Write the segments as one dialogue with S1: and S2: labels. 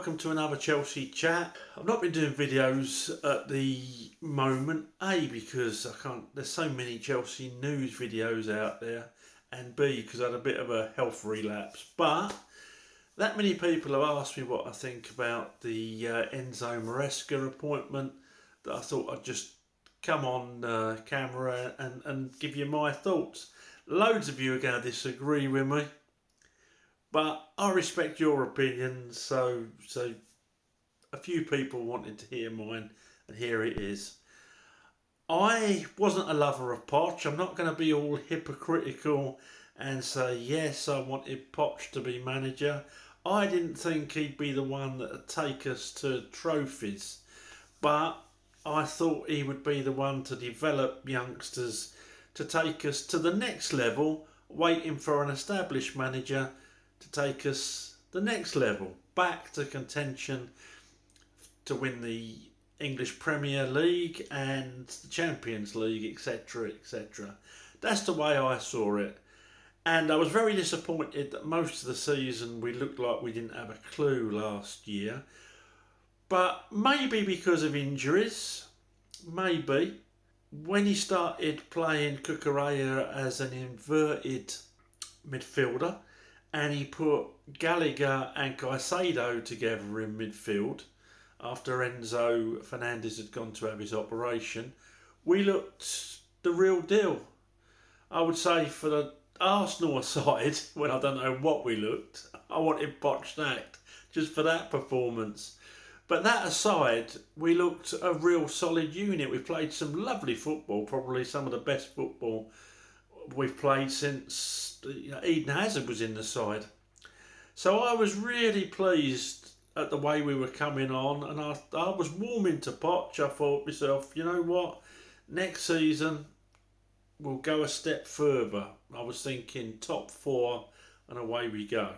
S1: welcome to another Chelsea chat. I've not been doing videos at the moment, A, because there's so many Chelsea news videos out there, and B, because I had a bit of a health relapse. But that many people have asked me what I think about the Enzo Maresca appointment that I thought I'd just come on camera and give you my thoughts. Loads of you are going to disagree with me, but I respect your opinion, so a few people wanted to hear mine, and here it is. I wasn't a lover of Poch. I'm not going to be all hypocritical and say, yes, I wanted Poch to be manager. I didn't think he'd be the one that would take us to trophies, but I thought he would be the one to develop youngsters to take us to the next level, waiting for an established manager to take us the next level, back to contention to win the English Premier League and the Champions League, etc, etc. That's the way I saw it. And I was very disappointed that most of the season we looked like we didn't have a clue last year. But maybe because of injuries, maybe. When he started playing Cucurella as an inverted midfielder, and he put Gallagher and Caicedo together in midfield after Enzo Fernandez had gone to have his operation, we looked the real deal. I would say for the Arsenal side, when I don't know what we looked, I wanted Poch sacked just for that performance. But that aside, we looked a real solid unit. We played some lovely football, probably some of the best football we've played since Eden Hazard was in the side. So I was really pleased at the way we were coming on, and I was warming to Poch. I thought to myself, you know what, next season we'll go a step further. I was thinking top four and away we go.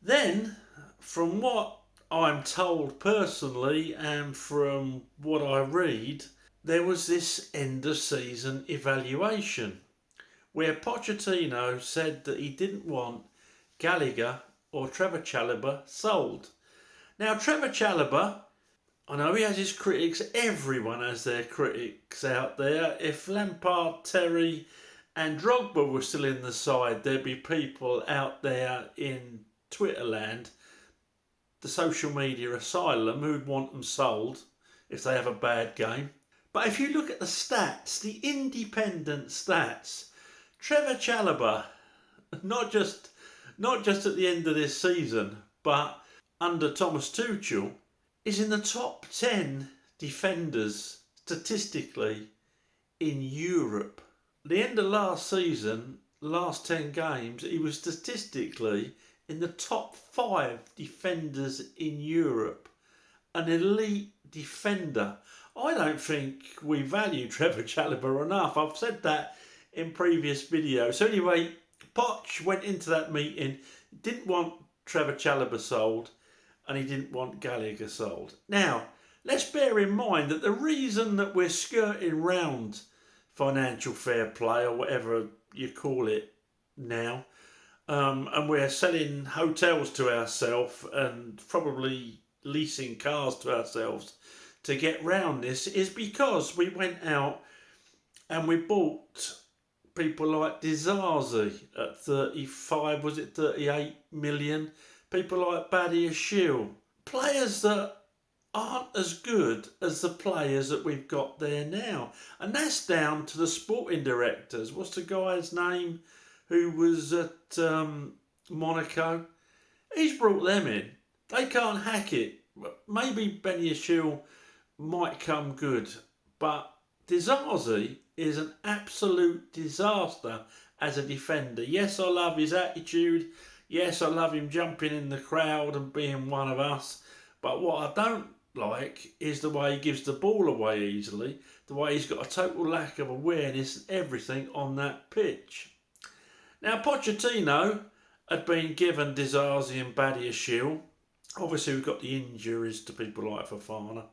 S1: Then, from what I'm told personally and from what I read, there was this end of season evaluation where Pochettino said that he didn't want Gallagher or Trevor Chalobah sold. Now, Trevor Chalobah, I know he has his critics, everyone has their critics out there. If Lampard, Terry and Drogba were still in the side, there'd be people out there in Twitterland, the social media asylum, who'd want them sold if they have a bad game. But if you look at the stats, the independent stats, Trevor Chalobah, not just at the end of this season, but under Thomas Tuchel, is in the top 10 defenders statistically in Europe. At the end of last season, last 10 games, he was statistically in the top 5 defenders in Europe. An elite defender. I don't think we value Trevor Chalobah enough. I've said that in previous videos. So anyway, Poch went into that meeting, didn't want Trevor Chalobah sold, and he didn't want Gallagher sold. Now, let's bear in mind that the reason that we're skirting round financial fair play, or whatever you call it now, and we're selling hotels to ourselves and probably leasing cars to ourselves to get round this, is because we went out and we bought people like Dizazi at 35, was it 38 million? People like Badiashile. Players that aren't as good as the players that we've got there now. And that's down to the sporting directors. What's the guy's name who was at Monaco? He's brought them in. They can't hack it. Maybe Badiashile might come good, but Dizazi is an absolute disaster as a defender. Yes, I love his attitude. Yes, I love him jumping in the crowd and being one of us. But what I don't like is the way he gives the ball away easily, the way he's got a total lack of awareness and everything on that pitch. Now, Pochettino had been given Dizazi and Badiashile. Obviously, we've got the injuries to people like Fofana.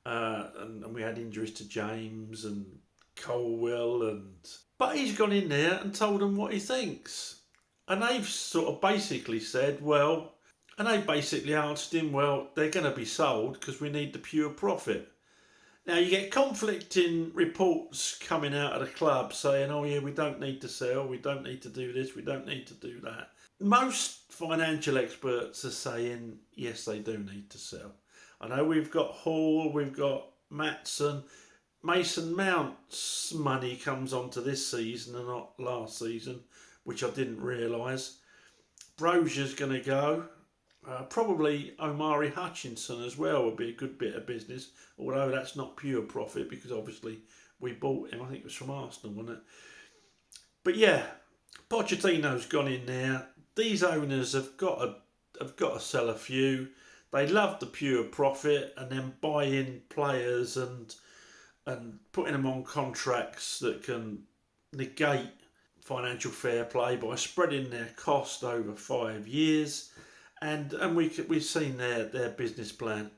S1: And we had injuries to James and Colwell, but he's gone in there and told them what he thinks. And they've sort of basically said, well, And they basically answered him, well, they're going to be sold because we need the pure profit. Now, you get conflicting reports coming out of the club saying, oh, yeah, we don't need to sell, we don't need to do this, we don't need to do that. Most financial experts are saying, yes, they do need to sell. I know we've got Hall, we've got Maatson. Mason Mount's money comes onto this season and not last season, which I didn't realise. Brozier's going to go. Probably Omari Hutchinson as well would be a good bit of business, although that's not pure profit because obviously we bought him. I think it was from Arsenal, wasn't it? But yeah, Pochettino's gone in there. These owners have got to sell a few. They love the pure profit and then buy in players and putting them on contracts that can negate financial fair play by spreading their cost over 5 years. And we've seen their business plan.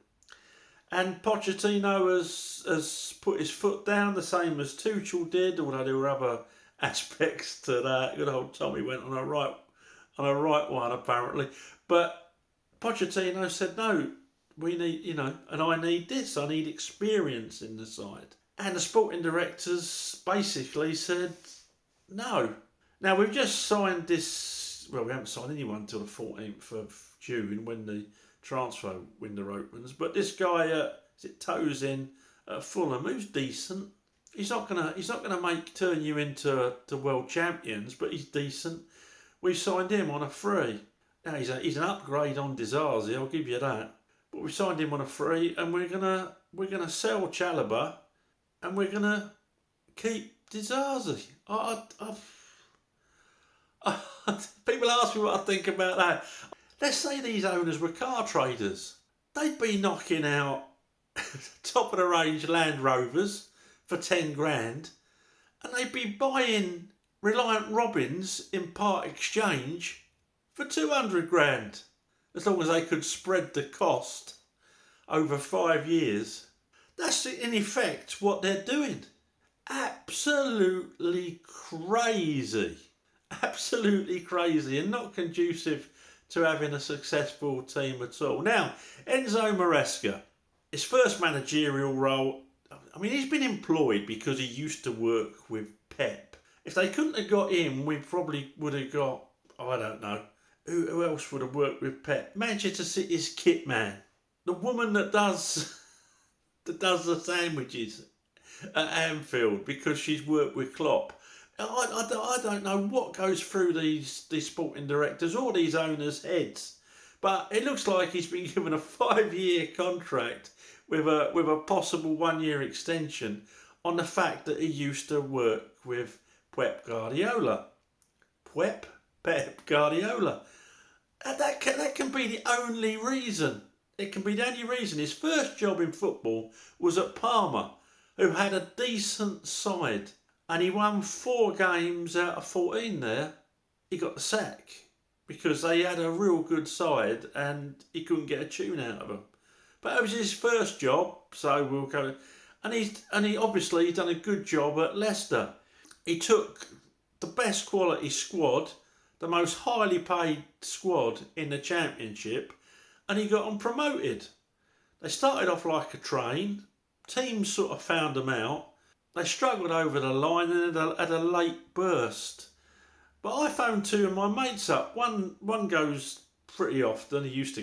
S1: And Pochettino has put his foot down, the same as Tuchel did, although there were other aspects to that. Good old Tommy went on a right one apparently. But Pochettino said, no, we need, and I need this. I need experience in the side. And the sporting directors basically said, no. Now, we've just signed this, well, we haven't signed anyone until the 14th of June when the transfer window opens. But this guy, Tozin at Fulham, who's decent. He's not gonna turn you into world champions, but he's decent. We signed him on a free. Now he's an upgrade on Dizazi, I'll give you that. But we signed him on a free, and we're gonna sell Chalobah, and we're gonna keep Dizazi. People ask me what I think about that. Let's say these owners were car traders. They'd be knocking out top of the range Land Rovers for 10 grand, and they'd be buying Reliant Robins in part exchange for 200 grand, as long as they could spread the cost over 5 years. That's in effect what they're doing. Absolutely crazy. Absolutely crazy and not conducive to having a successful team at all. Now, Enzo Maresca, his first managerial role, I mean, he's been employed because he used to work with Pep. If they couldn't have got him, we probably would have got, I don't know, who else would have worked with Pep? Manchester City's kit man. The woman that does the sandwiches at Anfield because she's worked with Klopp. I don't know what goes through these sporting directors or these owners' heads, but it looks like he's been given a 5-year contract with a possible 1-year extension on the fact that he used to work with Pep Guardiola. Pep Guardiola. That can be the only reason. It can be the only reason. His first job in football was at Parma, who had a decent side. And he won 4 games out of 14 there. He got the sack because they had a real good side and he couldn't get a tune out of them. But it was his first job, so we'll go. And he obviously done a good job at Leicester. He took the best quality squad, the most highly paid squad in the Championship, and he got them promoted. They started off like a train. Teams sort of found them out. They struggled over the line and had a late burst. But I phoned 2 of my mates up. One goes pretty often. He used to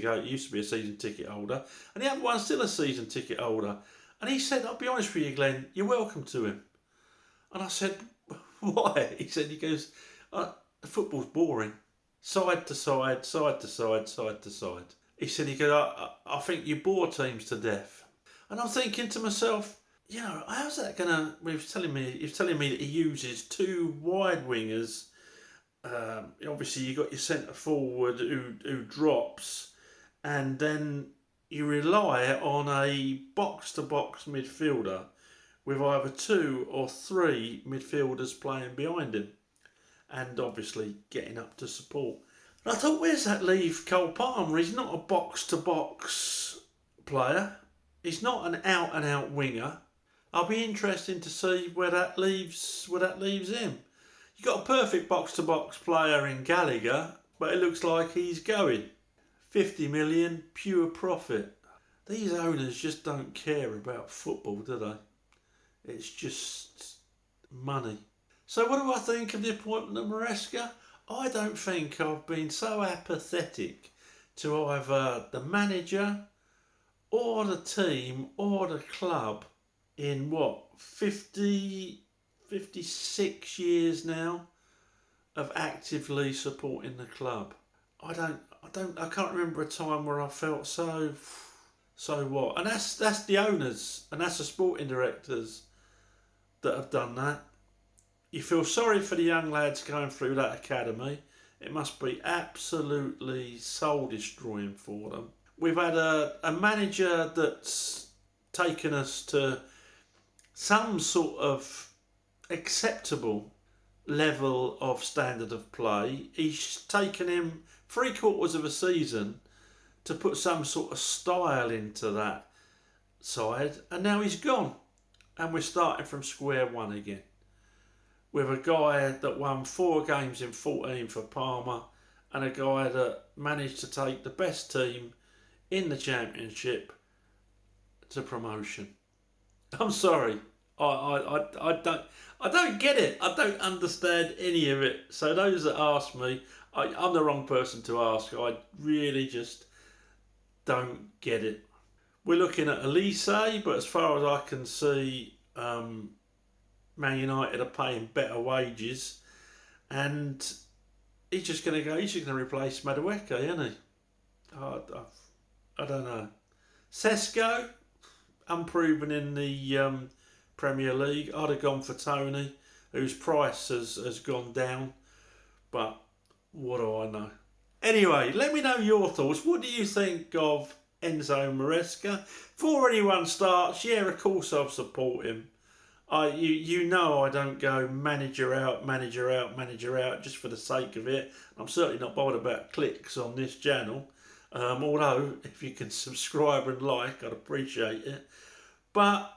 S1: be a season ticket holder. And the other one's still a season ticket holder. And he said, I'll be honest with you, Glenn, you're welcome to him. And I said, why? He goes, football's boring. Side to side, side to side, side to side. He goes, I think you bore teams to death. And I'm thinking to myself, how's that gonna? He was telling me that he uses 2 wide wingers. Obviously, you got your centre forward who drops, and then you rely on a box to box midfielder with either 2 or 3 midfielders playing behind him, and obviously getting up to support. And I thought, where's that leave Cole Palmer? He's not a box to box player. He's not an out and out winger. I'll be interested to see where that leaves him. You've got a perfect box-to-box player in Gallagher, but it looks like he's going. 50 million, pure profit. These owners just don't care about football, do they? It's just money. So what do I think of the appointment of Maresca? I don't think I've been so apathetic to either the manager or the team or the club in 56 years now of actively supporting the club. I can't remember a time where I felt so what. And that's the owners and that's the sporting directors that have done that. You feel sorry for the young lads going through that academy. It must be absolutely soul destroying for them. We've had a manager that's taken us to some sort of acceptable level of standard of play. He's taken him 3/4 of a season to put some sort of style into that side, and now he's gone. And we're starting from square one again. With a guy that won 4 games in 14 for Parma and a guy that managed to take the best team in the championship to promotion. I'm sorry. I don't get it. I don't understand any of it. So those that ask me, I'm the wrong person to ask. I really just don't get it. We're looking at Elise, but as far as I can see, Man United are paying better wages, and he's just going to replace Madueke, isn't he? I don't know. Sesko, unproven in the Premier League. I'd have gone for Tony, whose price has gone down, but what do I know? Anyway, let me know your thoughts. What do you think of Enzo Maresca? Before anyone starts, yeah, of course I'll support him. You know I don't go manager out just for the sake of it. I'm certainly not bothered about clicks on this channel. Although, if you can subscribe and like, I'd appreciate it. But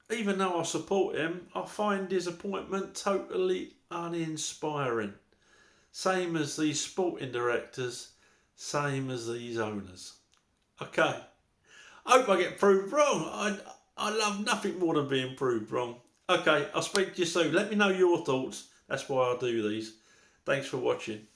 S1: even though I support him, I find his appointment totally uninspiring. Same as these sporting directors, same as these owners. Okay, I hope I get proved wrong. I love nothing more than being proved wrong. Okay, I'll speak to you soon. Let me know your thoughts. That's why I do these. Thanks for watching.